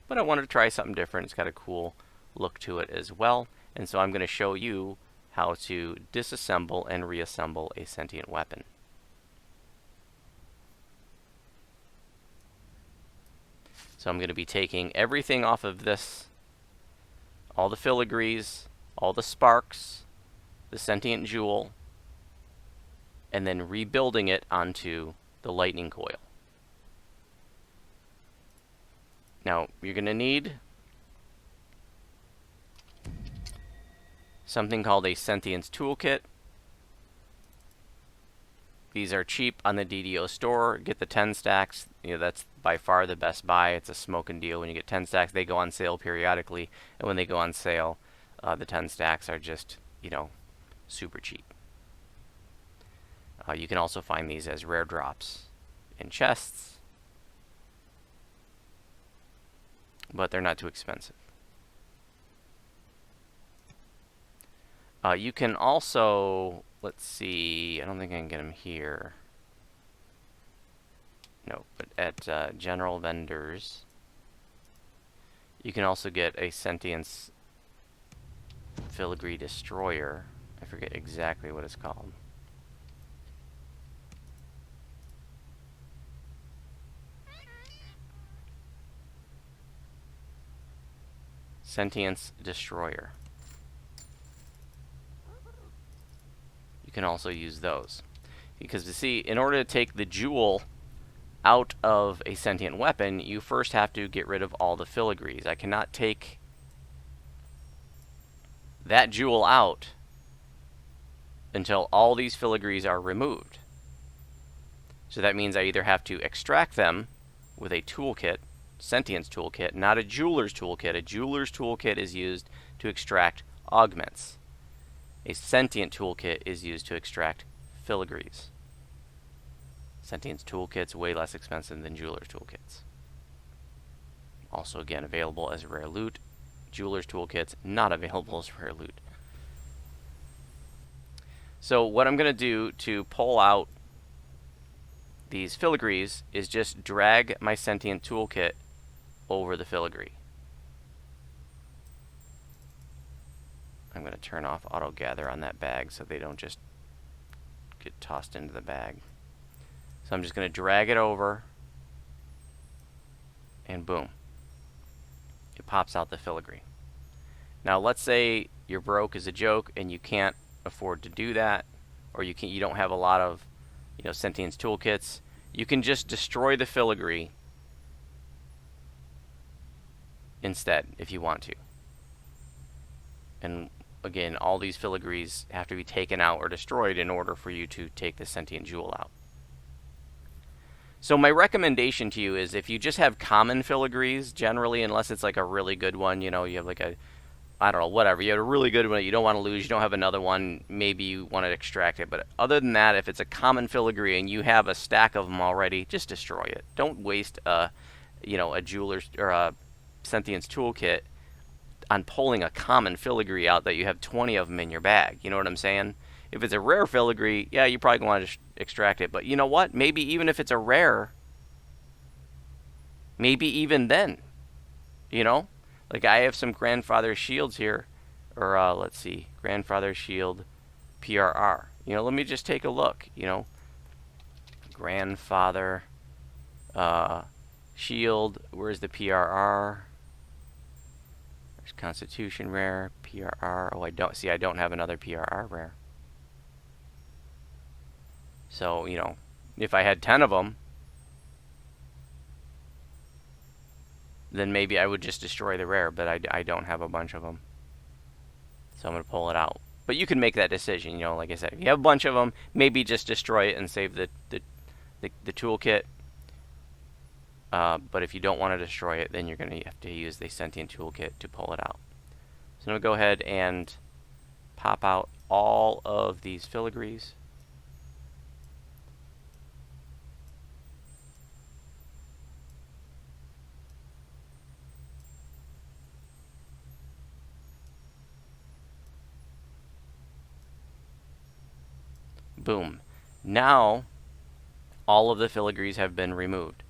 but I wanted to try something different. It's got a cool look to it as well. And so I'm going to show you how to disassemble and reassemble a sentient weapon. So I'm going to be taking everything off of this, all the filigrees, all the sparks, the sentient jewel, and then rebuilding it onto the lightning coil. Now, you're going to need something called a sentience toolkit. These are cheap on the DDO store. Get the 10 stacks. That's by far the best buy. It's a smoking deal when you get 10 stacks. They go on sale periodically, and when they go on sale, the 10 stacks are just, super cheap. You can also find these as rare drops in chests, but they're not too expensive. You can also, let's see, I don't think I can get them here. No, but at general vendors, you can also get a sentience filigree destroyer. I forget exactly what it's called. Sentience destroyer. You can also use those. Because you see, in order to take the jewel out of a sentient weapon, you first have to get rid of all the filigrees. I cannot take that jewel out until all these filigrees are removed. So that means I either have to extract them with a toolkit, sentience toolkit, not a jeweler's toolkit. A jeweler's toolkit is used to extract augments. A sentient toolkit is used to extract filigrees. Sentience toolkits way less expensive than jeweler's toolkits. Also, again, available as rare loot. Jeweler's toolkits not available as rare loot. So what I'm going to do to pull out these filigrees is just drag my sentient toolkit over the filigree. I'm going to turn off auto gather on that bag so they don't just get tossed into the bag. So I'm just going to drag it over, and boom, it pops out the filigree. Now let's say you're broke as a joke and you can't afford to do that, or you don't have a lot of sentience toolkits. You can just destroy the filigree instead if you want to. And again, all these filigrees have to be taken out or destroyed in order for you to take the sentient jewel out. So my recommendation to you is, if you just have common filigrees, generally, unless it's like a really good one, you have like a, I don't know, whatever, you have a really good one you don't want to lose, you don't have another one, maybe you want to extract it. But other than that, if it's a common filigree and you have a stack of them already, just destroy it. Don't waste a jeweler's or a sentience toolkit on pulling a common filigree out that you have 20 of them in your bag. You know what I'm saying? If it's a rare filigree, yeah, you probably want to extract it. But you know what? Maybe even if it's a rare, maybe even then, like I have some grandfather shields here, or let's see, grandfather shield PRR. Let me just take a look. Grandfather shield. Where's the PRR? There's Constitution rare, PRR. Oh, I don't have another PRR rare. So, if I had 10 of them, then maybe I would just destroy the rare, but I don't have a bunch of them. So I'm going to pull it out. But you can make that decision, like I said. If you have a bunch of them, maybe just destroy it and save the toolkit. But if you don't want to destroy it, then you're going to have to use the sentient toolkit to pull it out. So I'm going to go ahead and pop out all of these filigrees. Boom. Now, all of the filigrees have been removed.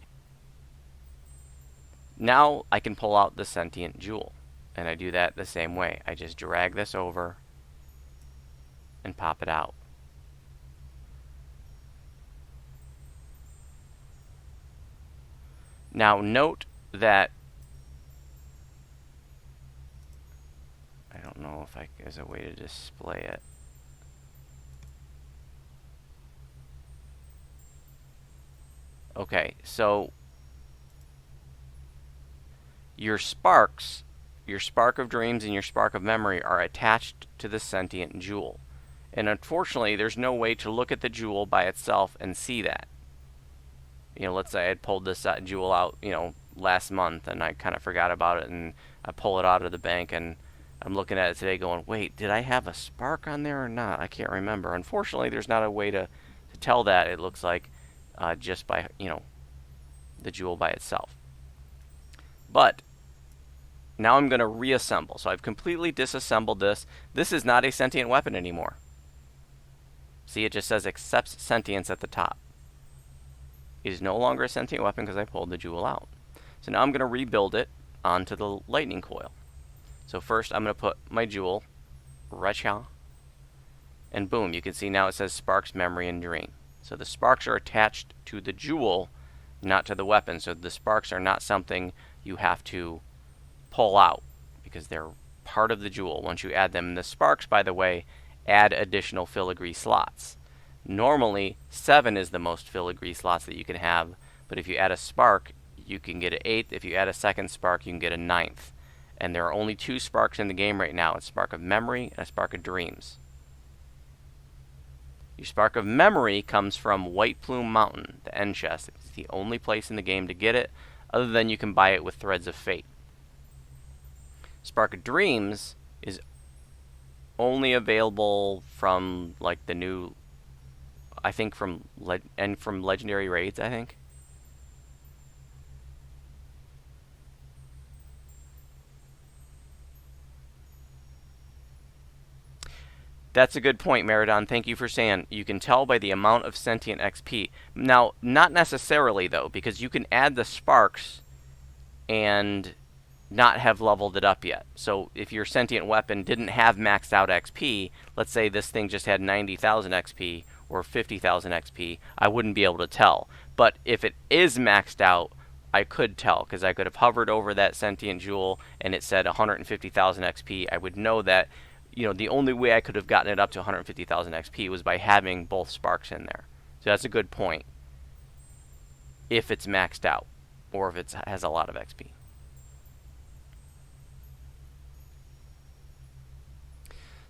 Now I can pull out the sentient jewel, and I do that the same way. I just drag this over and pop it out. Now note that I don't know if there's a way to display it. Okay, so your sparks, your spark of dreams and your spark of memory are attached to the sentient jewel. And unfortunately, there's no way to look at the jewel by itself and see that. Let's say I had pulled this jewel out, last month, and I kind of forgot about it, and I pull it out of the bank, and I'm looking at it today going, wait, did I have a spark on there or not? I can't remember. Unfortunately, there's not a way to tell that, it looks like, just by, the jewel by itself. But now I'm going to reassemble. So I've completely disassembled this. This is not a sentient weapon anymore. See, it just says accepts sentience at the top. It is no longer a sentient weapon because I pulled the jewel out. So now I'm going to rebuild it onto the lightning coil. So first I'm going to put my jewel right here. And boom, you can see now it says sparks, memory, and dream. So the sparks are attached to the jewel, not to the weapon. So the sparks are not something you have to pull out because they're part of the jewel once you add them. And the sparks, by the way, add additional filigree slots. Normally, 7 is the most filigree slots that you can have, but if you add a spark, you can get an 8th. If you add a second spark, you can get a 9th. And there are only 2 sparks in the game right now, a spark of memory and a spark of dreams. Your spark of memory comes from White Plume Mountain, the end chest. It's the only place in the game to get it, other than you can buy it with Threads of Fate. Spark of Dreams is only available from like the new, I think from Legendary Raids, I think. That's a good point, Meridon. Thank you for saying. You can tell by the amount of sentient XP. Now, not necessarily, though, because you can add the sparks and not have leveled it up yet. So if your sentient weapon didn't have maxed out XP, let's say this thing just had 90,000 XP or 50,000 XP, I wouldn't be able to tell. But if it is maxed out, I could tell, because I could have hovered over that sentient jewel and it said 150,000 XP. I would know that the only way I could have gotten it up to 150,000 XP was by having both sparks in there. So that's a good point. If it's maxed out, or if it has a lot of XP.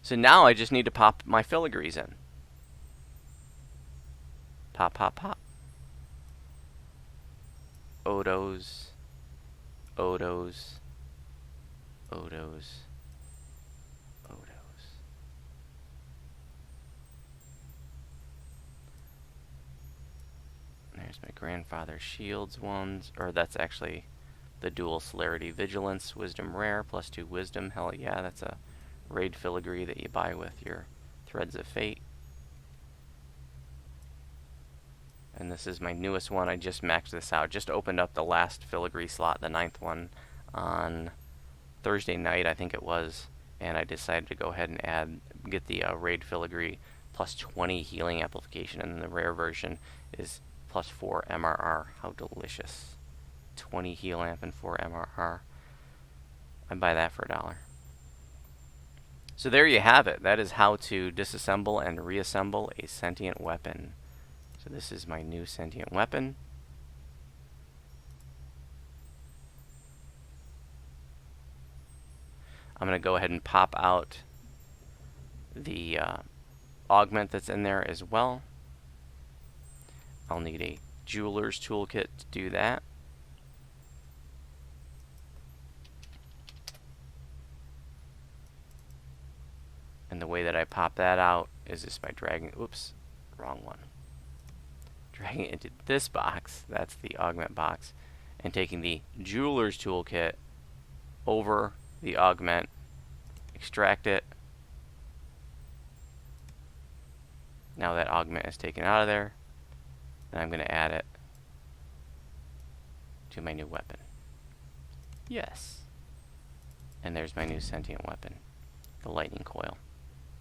So now I just need to pop my filigrees in. Pop, pop, pop. Odos. Odos. Odos. There's my grandfather's shields ones, or that's actually the dual celerity vigilance, wisdom rare, +2 wisdom. Hell yeah, that's a raid filigree that you buy with your Threads of Fate. And this is my newest one. I just maxed this out. Just opened up the last filigree slot, the 9th one, on Thursday night, I think it was, and I decided to go ahead and get the raid filigree +20 healing amplification, and then the rare version is +4 MRR. How delicious. 20 heal amp and 4 MRR. I'd buy that for $1. So there you have it. That is how to disassemble and reassemble a sentient weapon. So this is my new sentient weapon. I'm going to go ahead and pop out the augment that's in there as well. I'll need a jeweler's toolkit to do that. And the way that I pop that out is just by dragging, oops, wrong one. Dragging it into this box, that's the augment box, and taking the jeweler's toolkit over the augment, extract it. Now that augment is taken out of there, and I'm going to add it to my new weapon. Yes. And there's my new sentient weapon, the lightning coil.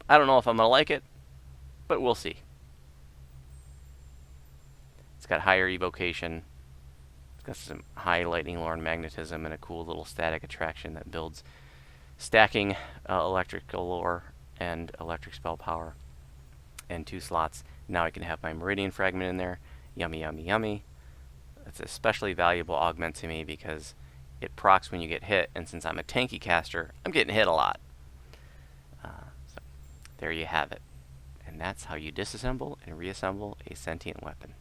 I don't know if I'm going to like it, but we'll see. It's got higher evocation. It's got some high lightning lore and magnetism and a cool little static attraction that builds stacking electrical lore and electric spell power. And 2 slots. Now I can have my meridian fragment in there. Yummy, yummy, yummy. It's especially valuable augment to me because it procs when you get hit, and since I'm a tanky caster, I'm getting hit a lot. So there you have it. And that's how you disassemble and reassemble a sentient weapon.